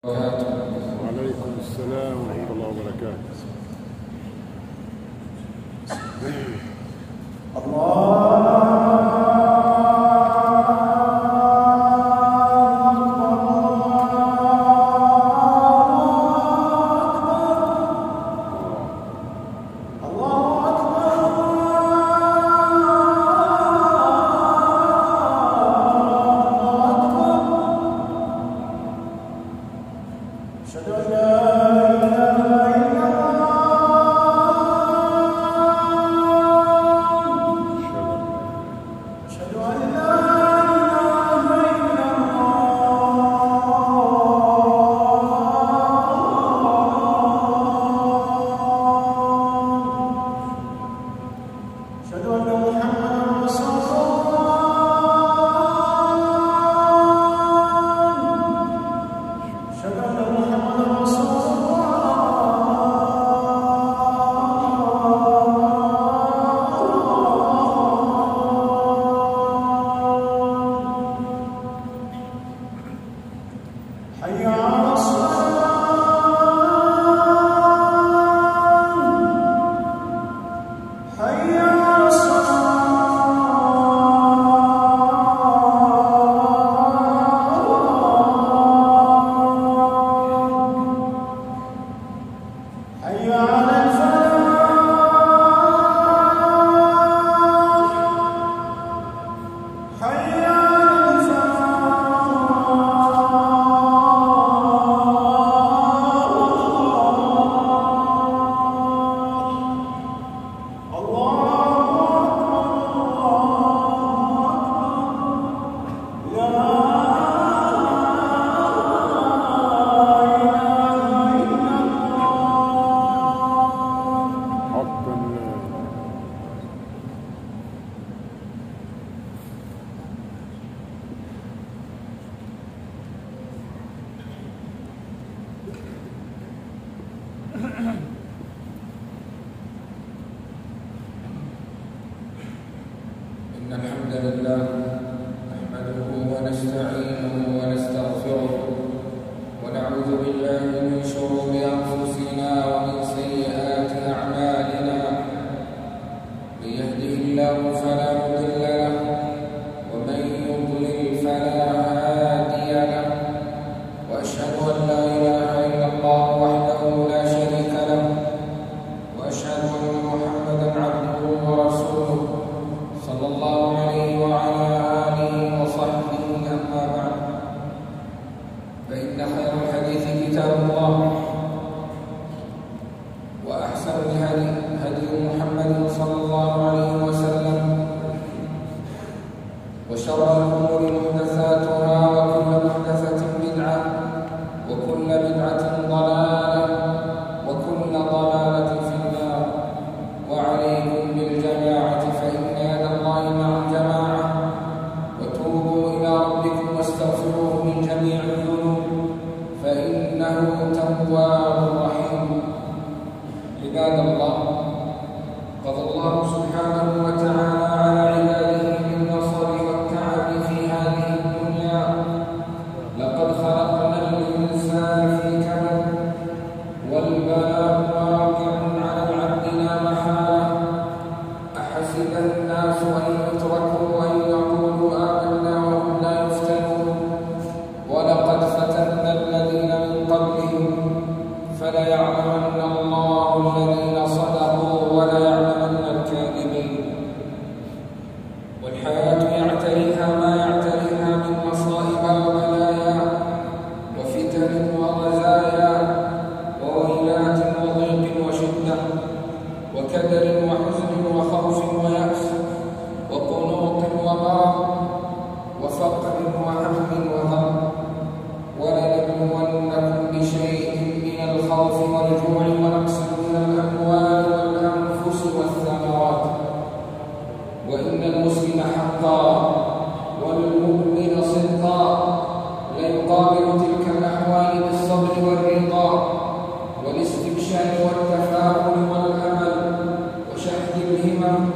وعليكم السلام ورحمة الله وبركاته. إن الحمد لله نحمده ونستعينه ونستغفره ونعوذ بالله من شرور أنفسنا ومن سيئات أعمالنا. من يهده الله فلا مضل له ومن يضلل فلا هادي له، وأشهد أن لا إله إلا الله وحده لا شريك له، وأشهد أن محمدا عبده ورسوله صلى الله عليه وعلى آله وصحبه. أما بعد، فإن خير الحديث كتاب الله، وأحسن الهدي هدي محمد صلى الله عليه وسلم، وشر الأمور محدثاتها، وكل محدثة بدعة، وكل بدعة ضلالة، وكل ضلالة في النار. وعليكم بالجماعة فإن يد الله مع الجماعة، وتوبوا إلى ربكم واستغفروه من جميع الذنوب فإنه تواب رحيم. عباد الله، قضى الله سبحانه وتعالى على عباده بالنصر والتعب في هذه الدنيا. لقد خلقنا الإنسان في كبد، والبلاء واقع على العبد لا محالة. أحسب الناس أن يتركوا أن يقولوا آمنا وهم لا يفتنون؟ ولقد فتنا الذين من قبلهم فليعلمن الله الذين صدقوا وليعلمن الكاذبين. والحياة يعتريها ما يعتريها من مصائب وبلايا وفتن ورزايا وويلات وضيق وشدة وكدر وحزن وخوف ويأس وقنوط ومرض وفقر وهم وهم. ولنبلونكم بشيء من الخوف والجوع ونقص من الأموال والأنفس والثمرات. وإن المسلم حقا والمؤمن صدقا ليقابل تلك الأحوال بالصبر والرضا والاستبشار والتفاؤل والأمل وشحذ الهمم.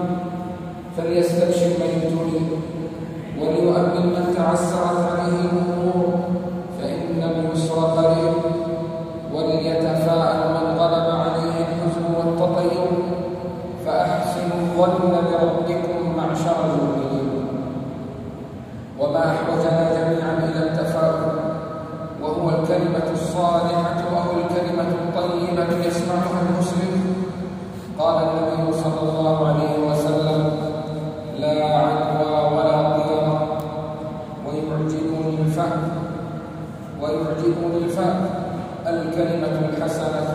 فليستبشر من ابتلي وليؤمن من تعسرت عليه الأمور، فإن اليسر قريب الكلمة الصالحة أو الكلمة الطيبة يسمعها المسلم. قال النبي صلى الله عليه وسلم: لا عدوى ولا طيرة. ويعجبني الفهم الكلمة الحسنة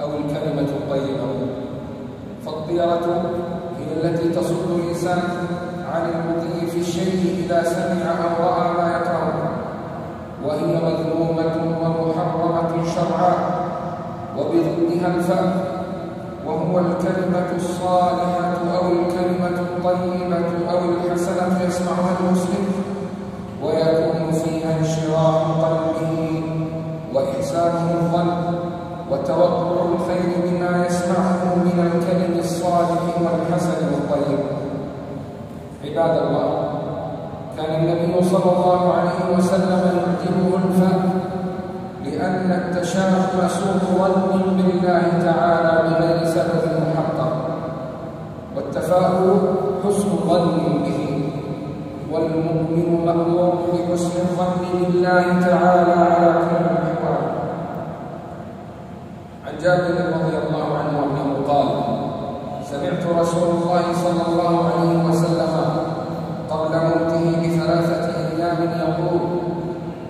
أو الكلمة الطيبة. فالطيرة هي التي تصد الإنسان عن المضي في الشيء إذا سمع أو رأى ما يكره، وهي مذمومة ومحرمة شرعا. وبضدها الفهم، وهو الكلمة الصالحة أو الكلمة الطيبة أو الحسنة يسمعها المسلم، ويكون فيها انشراح قلبه وإحسانه الظن وتوقع الخير بما يسمعه من الكلم الصالح والحسن والطيب. عباد الله، كان النبي صلى الله عليه وسلم يعجبه الفهم، لأن التشاؤم سوء ظن بالله تعالى بغير سبب محقق، والتفاؤل حسن ظن به، والمؤمن مأمور بحسن الظن بالله تعالى على كل الأحوال. عن جابر رضي الله عنه أنه قال: سمعت رسول الله صلى الله عليه وسلم قبل موته ب3 أيام يقول: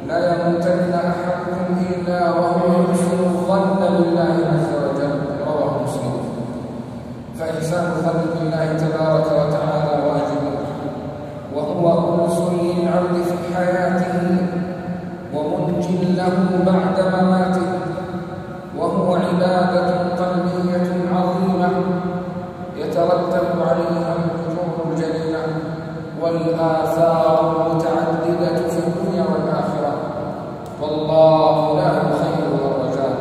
لا يموتن أحدكم إلا وهو يحسن الظن بالله عز وجل. رواه مسلم. فإحسان الظن بالله تبارك وتعالى واجب، وهو أنس للعبد في حياته ومنج له بعد مماته، وهو عبادة قلبية عظيمة يترتب عليها الأجور الجليلة والآثار المتعددة في الدنيا والآخرة، والله له الخير والرجاء.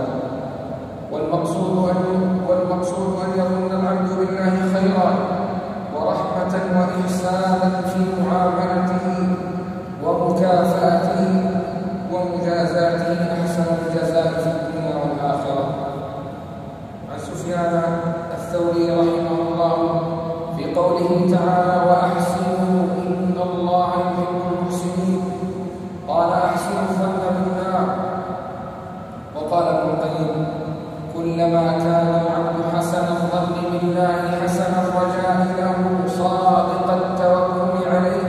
والمقصود أن يظن العبد بالله خيرا ورحمة وإحسانا في معاملته ومكافأته ومجازاته أحسن الجزاء في الدنيا والآخرة. عن سفيان الثوري رحمه الله في قوله تعالى: وأحسنوا إن الله يحب المحسنين، قال: أحسن الظن بالله. وقال ابن القيم: كلما كان العبد حسن الظن بالله حسن الرجاء له صادق التوكل عليه،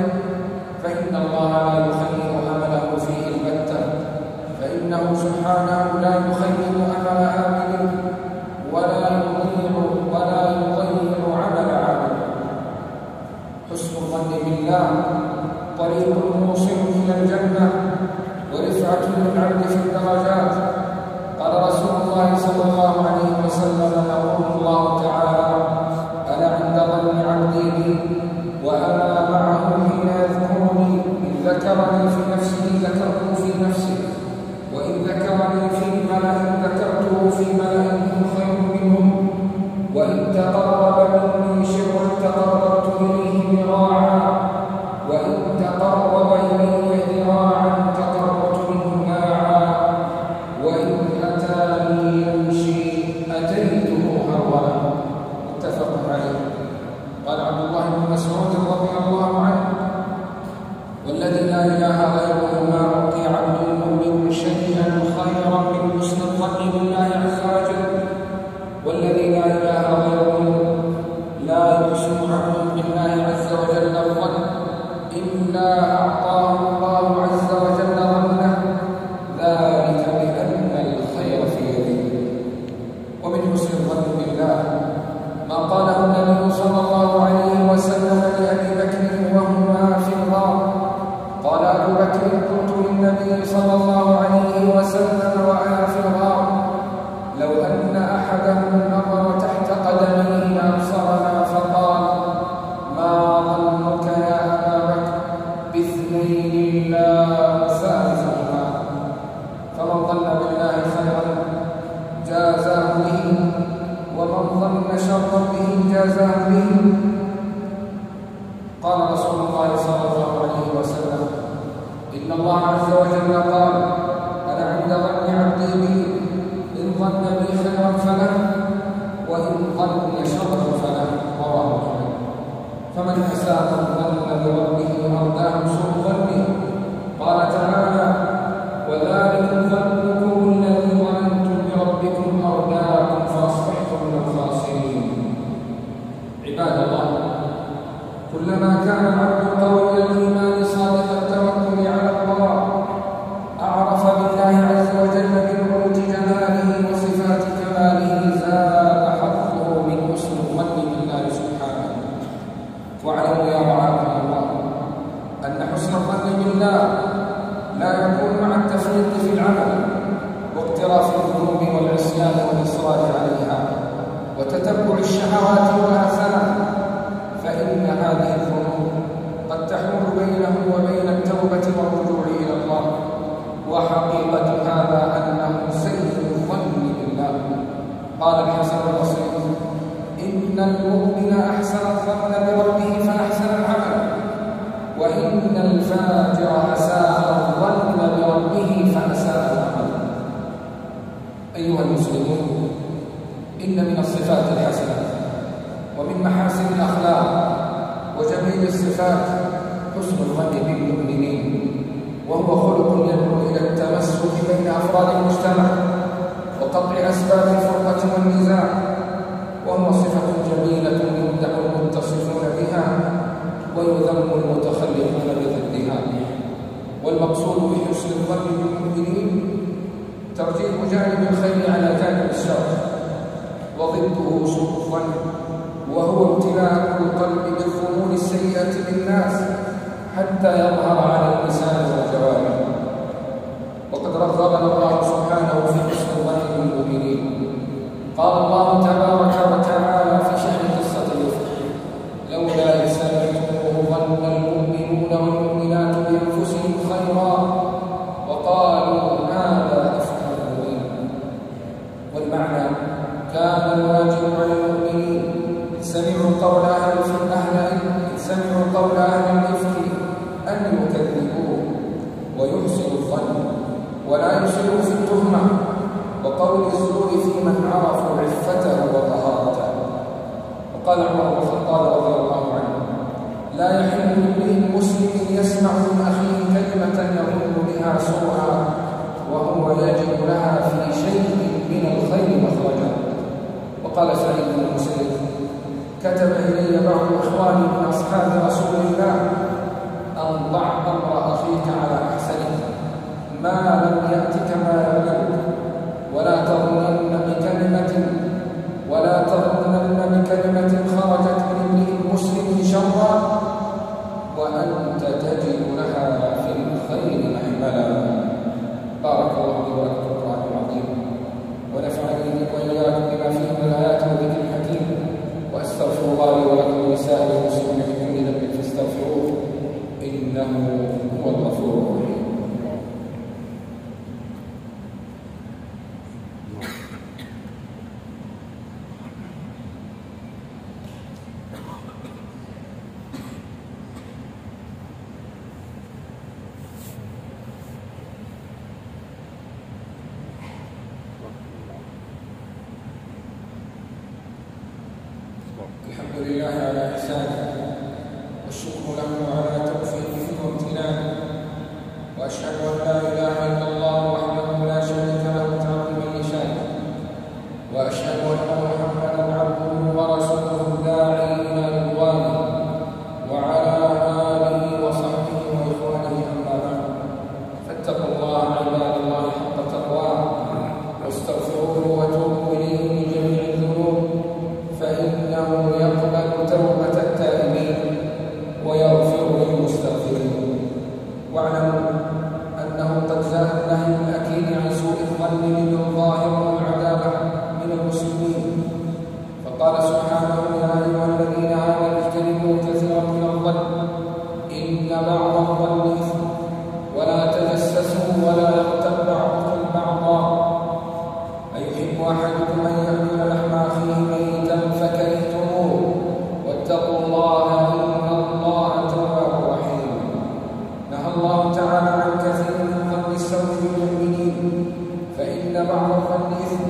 فإن الله لا يخيب أمله فيه البتة، فإنه سبحانه لا يخيب أمل آمل ولا يضيع عمل عامل. حسن الظن بالله طريق موصل إلى الجنة ورفعة للعبد في الدرجات. قال رسول الله صلى الله عليه وسلم: يقول الله تعالى: أنا عند ظن عبدي بي وأنا معه حين يذكرني، إن ذكرني في نفسه ذكرته في نفسه، وإن ذكرني في ملأ ذكرته في ملأ هم خير منهم، وإن تقرب مني شبرا تقربت إليه ذراعا، وإن تقرب إلي ذراعا تقربت منه باعا، وإن أتاني يمشي أتيته هرولا. متفق عليه. قال عبد الله بن مسعود رضي الله عنه: والذي لا إله غيره ما أعطي عبد مؤمن شيئا خيرا من حسن الظن بالله عز وجل. والذي لا إله غيره لا يحسن عبد بالله عز وجل الظن إلا أعطاه الله عز وجل ظنه، ذلك بأن الخير في يده. ومن حسن الظن بالله ما قاله النبي صلى الله عليه وسلم لأبي بكر وهما في الغار. قال أبو بكر: قلت للنبي صلى الله عليه وسلم وأنا في الغار: لو أن أحدهم نظر تحت قدميه لأبصرنا، فقال: ما ظنك يا أبا بكر باثنين الله ثالثهما؟ فمن ظن بالله خيرا جازاه به، ومن ظن شرا به جازاه به. قال رسول الله صلى الله عليه وسلم: إن الله عز وجل قال: أنا عند ظن عبدي بي، إن ظن بي خيرا فله، وإن ظن شرا فله. رواه مسلم. فمن أساء الظن بربه أرداه سوء ظنه. قال تعالى: وذلك الظن كلما كان العبد قوي الإيمان صادق التوكل على الله أعرف بالله عز وجل بنعوت جلاله وصفات كماله زاد حظه من حسن الظن بالله سبحانه. واعلموا يا رعاكم الله أن حسن الظن بالله لا يكون مع التفريط في العمل واقتراف الذنوب والعصيان والإصرار عليها وتتبع الشهوات والآثام، فإن هذه الذنوب قد تحول بينه وبين التوبة والرجوع إلى الله، وحقيقة هذا أنه سيء الظن بالله. قال الحسن البصري: إن المؤمن أحسن الظن بربه فأحسن العمل، وإن الفاجر أساء الظن بربه فأساء العمل. أيها المسلمون، إن من الصفات الحسنة ومن محاسن الأخلاق وجميل الصفات حسن الظن بالمؤمنين، وهو خلق يدعو إلى التمسك بين أفراد المجتمع وقطع أسباب الفرقة والنزاع، وهو صفة جميلة يمدح المتصفون بها ويذم المتخلفون بضدها. والمقصود بحسن الظن بالمؤمنين ترجيح جانب الخير على جانب الشر، وضده سوء الظن، وهو امتلاء القلب بالظنون السيئة بالناس حتى يظهر على اللسان والجوارح. وقد رغبنا الله سبحانه في حسن الظن بالمؤمنين. قال الله تبارك وتعالى في شأن قصة الإفك: لولا إذ سمعتموه ظن المؤمنون والمؤمنات بأنفسهم خيرا وقالوا هذا إفك مبين. والمعنى: كان الواجب على المؤمنين سمعوا قول أهل الإفك أن يكذبوه ويحسنوا الظن ولا يسيئوا في التهمة وقول الزور في من عرفوا عفته وطهارته. وقال عمر بن الخطاب رضي الله عنه: لا يحل لامرئ مسلم يسمع من أخيه كلمة يظن بها سوءا وهو يجد لها في شيء من الخير مخرجا. وقال سعيد بن المسيب: كتب إلي بعض إخواني من أصحاب رسول الله أن ضع أمر أخيك على أحسنه ما لم يأتك ما يبلغك، ولا تظنن بكلمة خرجت من امرئ مسلم شرا وأنت تجد لها في الخير محملا. بارك الله لي ولكم في القرآن العظيم، ونفعني وإياكم بما فيه من الآيات والذكر الحكيم، وأستغفر الله لي ولكم ولسائر المسلمين من كل ذنب فاستغفروه إنه هو الغفور الرحيم. الحمد لله على إحسانه والشكر له على توفيقه وامتنانه، وأشهد أن لا إله إلا الله وحده لا شريك له تعظيما لشانه، وأشهد أن محمدا عبده ورسوله الداعي إلى رضوانه وعلى آله وصحبه وإخوانه. أما بعد، فاتقوا الله عباد الله حق تقواه واستغفروه وتوبوا إليه من جميع الذنوب، فإنه يقبل توبة التائبين ويغفر للمستغفرين. واعلموا أنه قد زاد النهي الأكيد عن سوء الظن بالظاهر والعداوة من المسلمين، فقال سبحانه: يا أيها الذين آمنوا اجتنبوا كثيرا من الظن إن بعض الظن إثم ولا تجسسوا ولا يغتب بعضكم بعضا أيحب أحدكم أن يأكل لحم أخيه ميتا فكرهتموه واتقوا الله إن الله تواب رحيم. نهى الله تعالى عن كثير من ظن السوء بالمؤمنين، فإن بعض الظن إثم،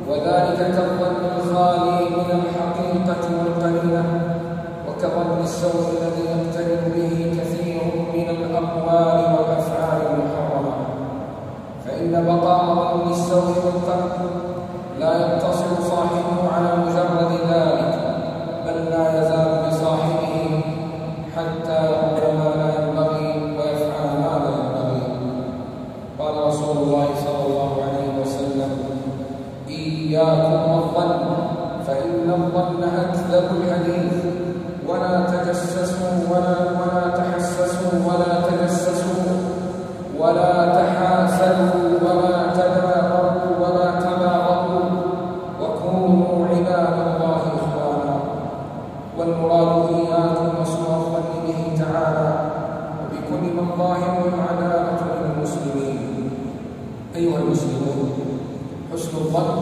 وذلك كالظن الخالي من الحقيقة والقرينة، وكظن السوء الذي يقترن به كثير من الأقوال والأفعال المحرمة. فإن بقاء ظن السوء بالقلب لا يقتصر صاحبه على مجرد ذلك، بل لا يزال بصاحبه إياكم والظن فإن الظن أكذب الحديث، ولا تجسسوا ولا تحسسوا ولا تجسسوا ولا تحاسدوا ولا تدابروا ولا تباغضوا، وكونوا عباد الله إخوانا. والمراد إياكم وسوء الظن به تعالى وبكل من ظاهر العداوة للمسلمين. أيها المسلمون، حسن الظن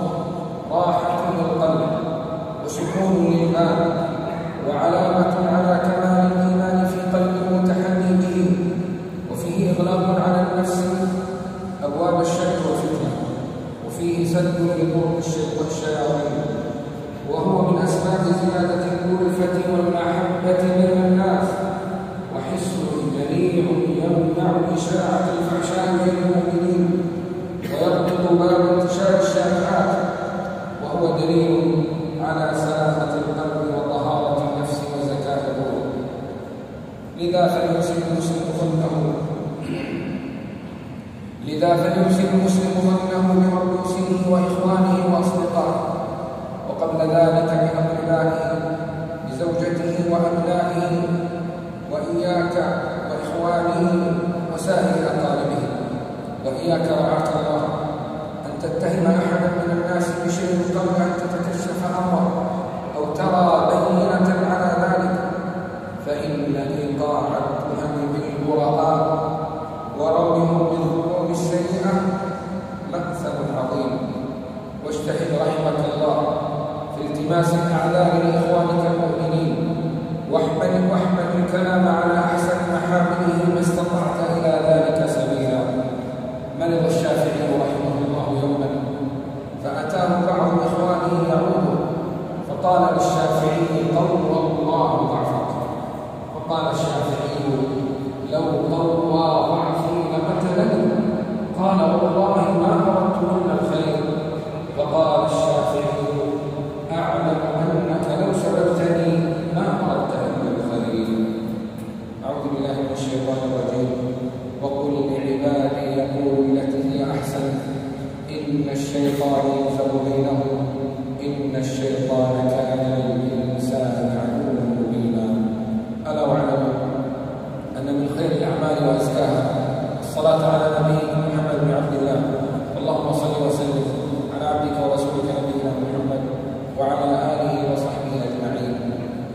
راحة للقلب وسكون للبال، وعلامة على كمال الإيمان في قلب المتحلي به، وفيه إغلاق على النفس أبواب الشر والفتنة، وفيه سد لطرق الشر والشياطين، وهو من أسباب زيادة الألفة والمحبة بين الناس، وحسن جميع يمنع إشاعة الفحشاء بين المؤمنين ويربط باب انتشار الشائعات، وهو دليل على سلامة القلب وطهارة النفس وزكاة الروح. لذا فليحسن المسلم ظنه بمرؤوسه وإخوانه وأصدقائه، وقبل ذلك بأقربائه بزوجته وأبنائه وإياك وإخوانه وسائر أقاربه. وإياك رعاك الله أن تتهم أحدا من الناس بشيء قبل أن تتكشف أمره أو ترى بينة على ذلك، فإن إيقاع التهم بالبراء ورميهم بالذنوب السيئة مأثم عظيم. واجتهد رحمك الله في التماس الأعذار لإخوانك المؤمنين، واحمل الكلام على أحسن محامله ما استطعت إلى ذلك سبيلا. مرض الشافعي رحمه الله يوما، فأتاه بعض إخوانه يعوده، فقال للشافعي: قوى الله ضعفك. فقال الشافعي: لو قوى ضعفي لقتلني. قال: والله ما أردت إلا الخير. فقال الشافعي: أعلم أنك لو سببتني ما أردت إلا الخير. أعوذ بالله من الشيطان الرجيم. وقل لعبادي يقولوا التي هي أحسن إن الشيطان ينزغ بينهم إن الشيطان كان للإنسان عدوا مبينا. ألا واعلموا أن من خير الأعمال وأزكاها الصلاة على نبينا محمد بن عبد الله. اللهم صل وسلم على عبدك ورسولك نبينا محمد وعلى آله وصحبه أجمعين.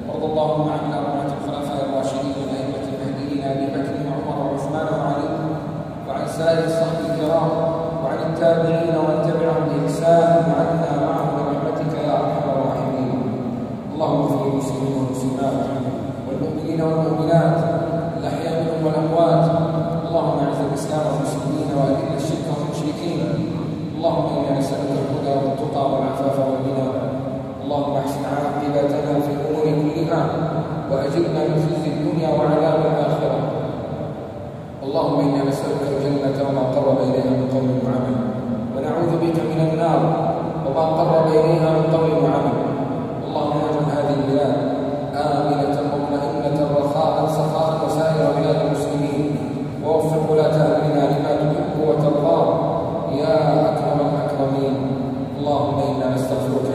وارض اللهم عن أربعة الخلفاء الراشدين والأئمة المهديين أبي بكر وعمر وعثمان وعلي، وعن سائر الصحب الكرام، وعن التابعين ومن تبعهم بإحسان، وعنا معهم برحمتك يا أرحم الراحمين. اللهم اغفر للمسلمين والمسلمات والمؤمنين والمؤمنات الأحياء منهم والأموات. اللهم أعز الإسلام والمسلمين وأذل الشرك والمشركين. اللهم إنا نسألك الهدى والتقى والعفاف والغنى. اللهم احسن عاقبتنا في الأمور كلها وأجرنا من خزي الدنيا وعذاب الآخرة. اللهم إنا نسألك الجنة وما قرب إليها من قول وعمل، ونعوذ بك من النار وما قرب إليها من قول وعمل. اللهم اجعل هذه البلاد آمنة مطمئنة رخاء سخاء وسائر بلاد المسلمين، ووفق ولاة أمرنا لما تحب وترضى يا أكرم الأكرمين. اللهم إنا نستغفرك